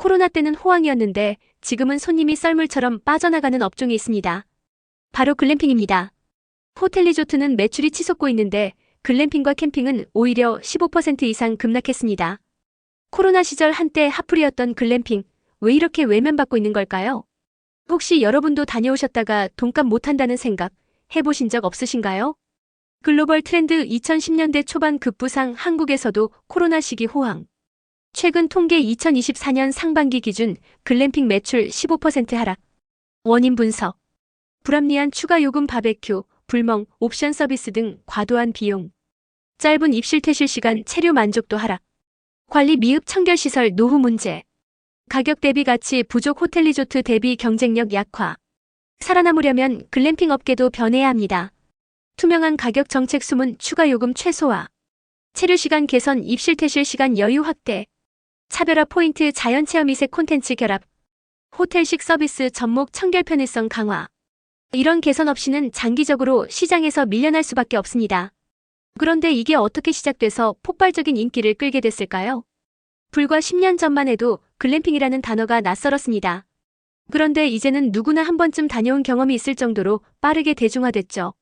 코로나 때는 호황이었는데 지금은 손님이 썰물처럼 빠져나가는 업종이 있습니다. 바로 글램핑입니다. 호텔 리조트는 매출이 치솟고 있는데 글램핑과 캠핑은 오히려 15% 이상 급락했습니다. 코로나 시절 한때 핫플이었던 글램핑, 왜 이렇게 외면받고 있는 걸까요? 혹시 여러분도 다녀오셨다가 돈값 못한다는 생각 해보신 적 없으신가요? 글로벌 트렌드 2010년대 초반 급부상 한국에서도 코로나 시기 호황. 최근 통계 2024년 상반기 기준 글램핑 매출 15% 하락. 원인 분석. 불합리한 추가 요금 바베큐, 불멍, 옵션 서비스 등 과도한 비용. 짧은 입실 퇴실 시간 체류 만족도 하락. 관리 미흡 청결시설 노후 문제. 가격 대비 가치 부족 호텔 리조트 대비 경쟁력 약화. 살아남으려면 글램핑 업계도 변해야 합니다. 투명한 가격 정책 수문 추가 요금 최소화. 체류 시간 개선 입실 퇴실 시간 여유 확대. 차별화 포인트 자연체험 이색 콘텐츠 결합. 호텔식 서비스 접목 청결 편의성 강화. 이런 개선 없이는 장기적으로 시장에서 밀려날 수밖에 없습니다. 그런데 이게 어떻게 시작돼서 폭발적인 인기를 끌게 됐을까요? 불과 10년 전만 해도 글램핑이라는 단어가 낯설었습니다. 그런데 이제는 누구나 한 번쯤 다녀온 경험이 있을 정도로 빠르게 대중화됐죠.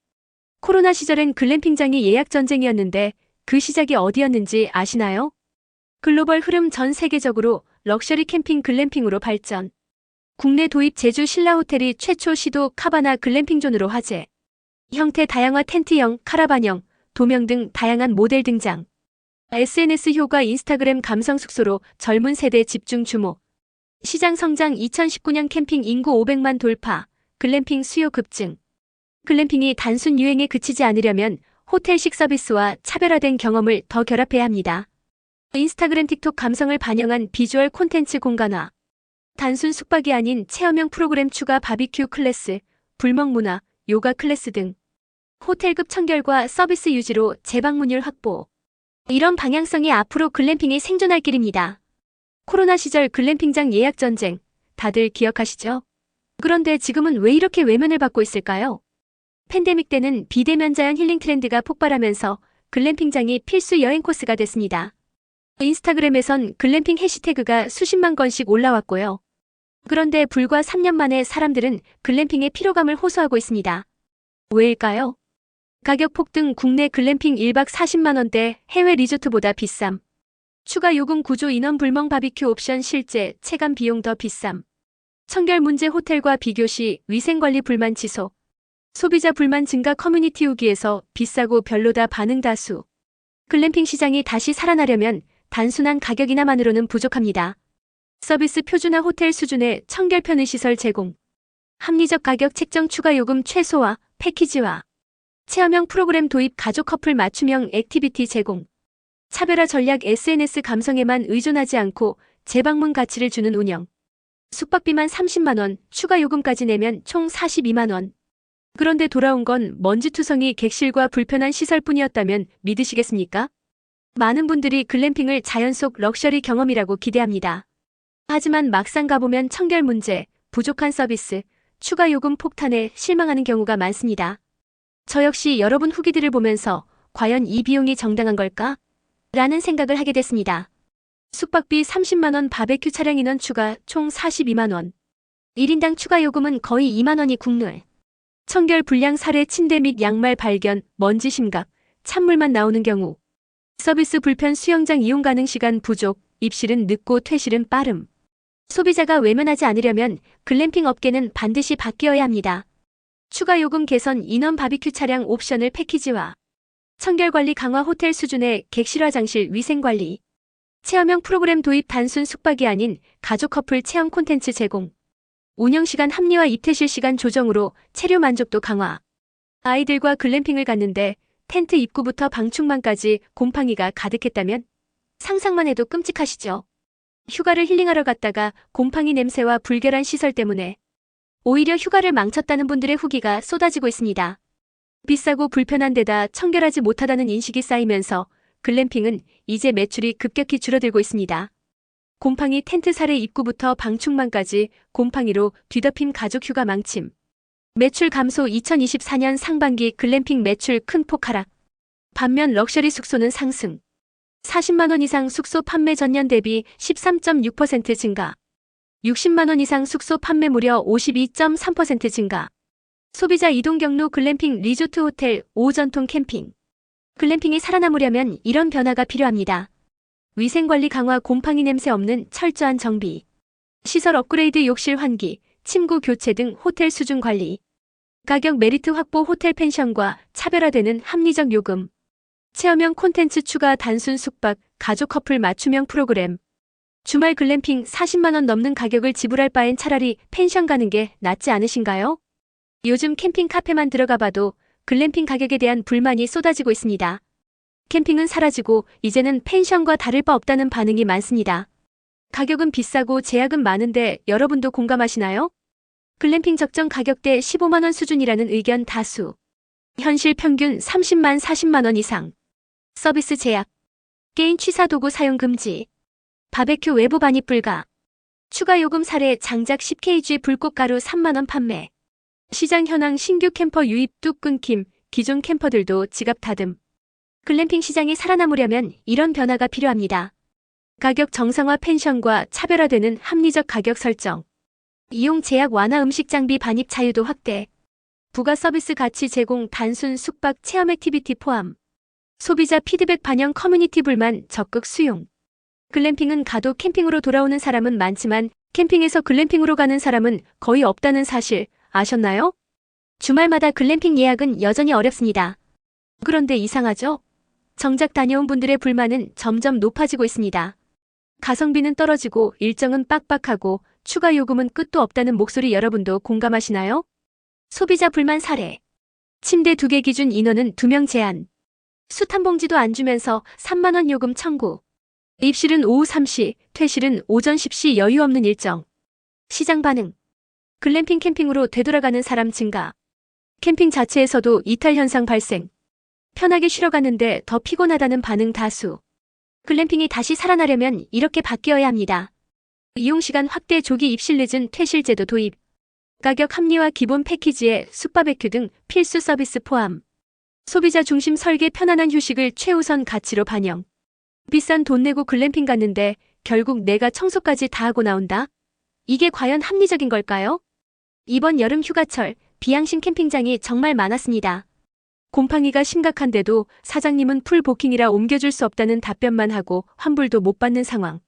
코로나 시절엔 글램핑장이 예약 전쟁이었는데 그 시작이 어디였는지 아시나요? 글로벌 흐름 전 세계적으로 럭셔리 캠핑 글램핑으로 발전. 국내 도입 제주 신라호텔이 최초 시도 카바나 글램핑존으로 화제. 형태 다양화 텐트형, 카라반형, 도명 등 다양한 모델 등장. SNS 효과 인스타그램 감성 숙소로 젊은 세대 집중 주목. 시장 성장 2019년 캠핑 인구 500만 돌파, 글램핑 수요 급증. 글램핑이 단순 유행에 그치지 않으려면 호텔식 서비스와 차별화된 경험을 더 결합해야 합니다. 인스타그램 틱톡 감성을 반영한 비주얼 콘텐츠 공간화. 단순 숙박이 아닌 체험형 프로그램 추가 바비큐 클래스, 불멍 문화, 요가 클래스 등. 호텔급 청결과 서비스 유지로 재방문율 확보. 이런 방향성이 앞으로 글램핑이 생존할 길입니다. 코로나 시절 글램핑장 예약 전쟁, 다들 기억하시죠? 그런데 지금은 왜 이렇게 외면을 받고 있을까요? 팬데믹 때는 비대면 자연 힐링 트렌드가 폭발하면서 글램핑장이 필수 여행 코스가 됐습니다. 인스타그램에선 글램핑 해시태그가 수십만 건씩 올라왔고요. 그런데 불과 3년 만에 사람들은 글램핑의 피로감을 호소하고 있습니다. 왜일까요? 가격 폭등 국내 글램핑 1박 40만 원대 해외 리조트보다 비쌈. 추가 요금 구조 인원 불멍 바비큐 옵션 실제 체감 비용 더 비쌈. 청결 문제 호텔과 비교시 위생관리 불만 지속. 소비자 불만 증가 커뮤니티 후기에서 비싸고 별로다 반응 다수. 글램핑 시장이 다시 살아나려면 단순한 가격인하만으로는 부족합니다. 서비스 표준화 호텔 수준의 청결 편의시설 제공. 합리적 가격 책정 추가 요금 최소화, 패키지화. 체험형 프로그램 도입 가족 커플 맞춤형 액티비티 제공. 차별화 전략 SNS 감성에만 의존하지 않고 재방문 가치를 주는 운영. 숙박비만 30만 원, 추가 요금까지 내면 총 42만 원. 그런데 돌아온 건 먼지투성이 객실과 불편한 시설뿐이었다면 믿으시겠습니까? 많은 분들이 글램핑을 자연 속 럭셔리 경험이라고 기대합니다. 하지만 막상 가보면 청결 문제, 부족한 서비스, 추가 요금 폭탄에 실망하는 경우가 많습니다. 저 역시 여러분 후기들을 보면서 과연 이 비용이 정당한 걸까? 라는 생각을 하게 됐습니다. 숙박비 30만 원 바베큐 차량 인원 추가 총 42만 원. 1인당 추가 요금은 거의 2만 원이 국룰. 청결 불량 사례 침대 및 양말 발견, 먼지 심각, 찬물만 나오는 경우. 서비스 불편 수영장 이용 가능 시간 부족, 입실은 늦고 퇴실은 빠름. 소비자가 외면하지 않으려면 글램핑 업계는 반드시 바뀌어야 합니다. 추가 요금 개선 인원 바비큐 차량 옵션을 패키지화. 청결관리 강화 호텔 수준의 객실 화장실 위생관리. 체험형 프로그램 도입 단순 숙박이 아닌 가족 커플 체험 콘텐츠 제공. 운영시간 합리화 입퇴실 시간 조정으로 체류 만족도 강화. 아이들과 글램핑을 갔는데 텐트 입구부터 방충망까지 곰팡이가 가득했다면? 상상만 해도 끔찍하시죠? 휴가를 힐링하러 갔다가 곰팡이 냄새와 불결한 시설 때문에 오히려 휴가를 망쳤다는 분들의 후기가 쏟아지고 있습니다. 비싸고 불편한 데다 청결하지 못하다는 인식이 쌓이면서 글램핑은 이제 매출이 급격히 줄어들고 있습니다. 곰팡이 텐트 사례 입구부터 방충망까지 곰팡이로 뒤덮인 가족 휴가 망침. 매출 감소 2024년 상반기 글램핑 매출 큰 폭 하락. 반면 럭셔리 숙소는 상승. 40만 원 이상 숙소 판매 전년 대비 13.6% 증가. 60만 원 이상 숙소 판매 무려 52.3% 증가. 소비자 이동 경로 글램핑 리조트 호텔 5전통 캠핑. 글램핑이 살아남으려면 이런 변화가 필요합니다. 위생관리 강화 곰팡이 냄새 없는 철저한 정비. 시설 업그레이드 욕실 환기, 침구 교체 등 호텔 수준 관리. 가격 메리트 확보 호텔 펜션과 차별화되는 합리적 요금. 체험형 콘텐츠 추가 단순 숙박, 가족 커플 맞춤형 프로그램. 주말 글램핑 40만 원 넘는 가격을 지불할 바엔 차라리 펜션 가는 게 낫지 않으신가요? 요즘 캠핑 카페만 들어가 봐도 글램핑 가격에 대한 불만이 쏟아지고 있습니다. 캠핑은 사라지고 이제는 펜션과 다를 바 없다는 반응이 많습니다. 가격은 비싸고 제약은 많은데 여러분도 공감하시나요? 글램핑 적정 가격대 15만 원 수준이라는 의견 다수. 현실 평균 30만 40만 원 이상. 서비스 제약. 게임 취사 도구 사용 금지. 바베큐 외부 반입 불가. 추가 요금 사례 장작 10kg 불꽃가루 3만 원 판매. 시장 현황 신규 캠퍼 유입 뚝 끊김. 기존 캠퍼들도 지갑 다듬. 글램핑 시장이 살아남으려면 이런 변화가 필요합니다. 가격 정상화 펜션과 차별화되는 합리적 가격 설정. 이용 제약 완화 음식 장비 반입 자유도 확대. 부가 서비스 가치 제공 단순 숙박 체험 액티비티 포함. 소비자 피드백 반영 커뮤니티 불만 적극 수용. 글램핑은 가도 캠핑으로 돌아오는 사람은 많지만 캠핑에서 글램핑으로 가는 사람은 거의 없다는 사실 아셨나요? 주말마다 글램핑 예약은 여전히 어렵습니다. 그런데 이상하죠? 정작 다녀온 분들의 불만은 점점 높아지고 있습니다. 가성비는 떨어지고 일정은 빡빡하고 추가 요금은 끝도 없다는 목소리 여러분도 공감하시나요? 소비자 불만 사례. 침대 2개 기준 인원은 2명 제한. 숯 한 봉지도 안 주면서 3만 원 요금 청구. 입실은 오후 3시, 퇴실은 오전 10시 여유 없는 일정. 시장 반응. 글램핑 캠핑으로 되돌아가는 사람 증가. 캠핑 자체에서도 이탈 현상 발생. 편하게 쉬러 갔는데 더 피곤하다는 반응 다수. 글램핑이 다시 살아나려면 이렇게 바뀌어야 합니다. 이용시간 확대 조기 입실 늦은 퇴실 제도 도입. 가격 합리화 기본 패키지에 숯바베큐 등 필수 서비스 포함. 소비자 중심 설계 편안한 휴식을 최우선 가치로 반영. 비싼 돈 내고 글램핑 갔는데 결국 내가 청소까지 다 하고 나온다? 이게 과연 합리적인 걸까요? 이번 여름 휴가철 비양심 캠핑장이 정말 많았습니다. 곰팡이가 심각한데도 사장님은 풀 부킹이라 옮겨줄 수 없다는 답변만 하고 환불도 못 받는 상황.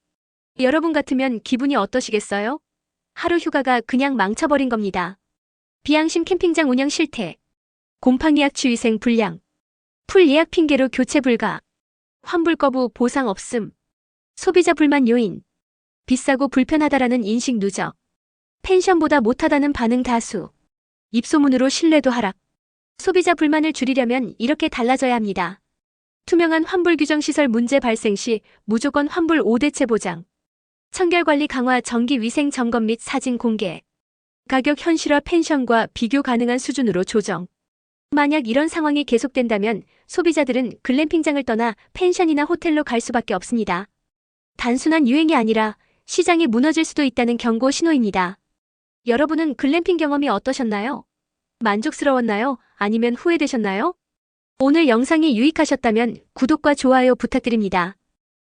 여러분 같으면 기분이 어떠시겠어요? 하루 휴가가 그냥 망쳐버린 겁니다. 비양심 캠핑장 운영 실태. 곰팡이 약취 위생 불량. 풀 예약 핑계로 교체 불가. 환불 거부 보상 없음. 소비자 불만 요인. 비싸고 불편하다라는 인식 누적. 펜션보다 못하다는 반응 다수. 입소문으로 신뢰도 하락. 소비자 불만을 줄이려면 이렇게 달라져야 합니다. 투명한 환불 규정 시설 문제 발생 시 무조건 환불 5대체 보장. 청결관리 강화 정기 위생 점검 및 사진 공개. 가격 현실화 펜션과 비교 가능한 수준으로 조정. 만약 이런 상황이 계속된다면 소비자들은 글램핑장을 떠나 펜션이나 호텔로 갈 수밖에 없습니다. 단순한 유행이 아니라 시장이 무너질 수도 있다는 경고 신호입니다. 여러분은 글램핑 경험이 어떠셨나요? 만족스러웠나요? 아니면 후회되셨나요? 오늘 영상이 유익하셨다면 구독과 좋아요 부탁드립니다.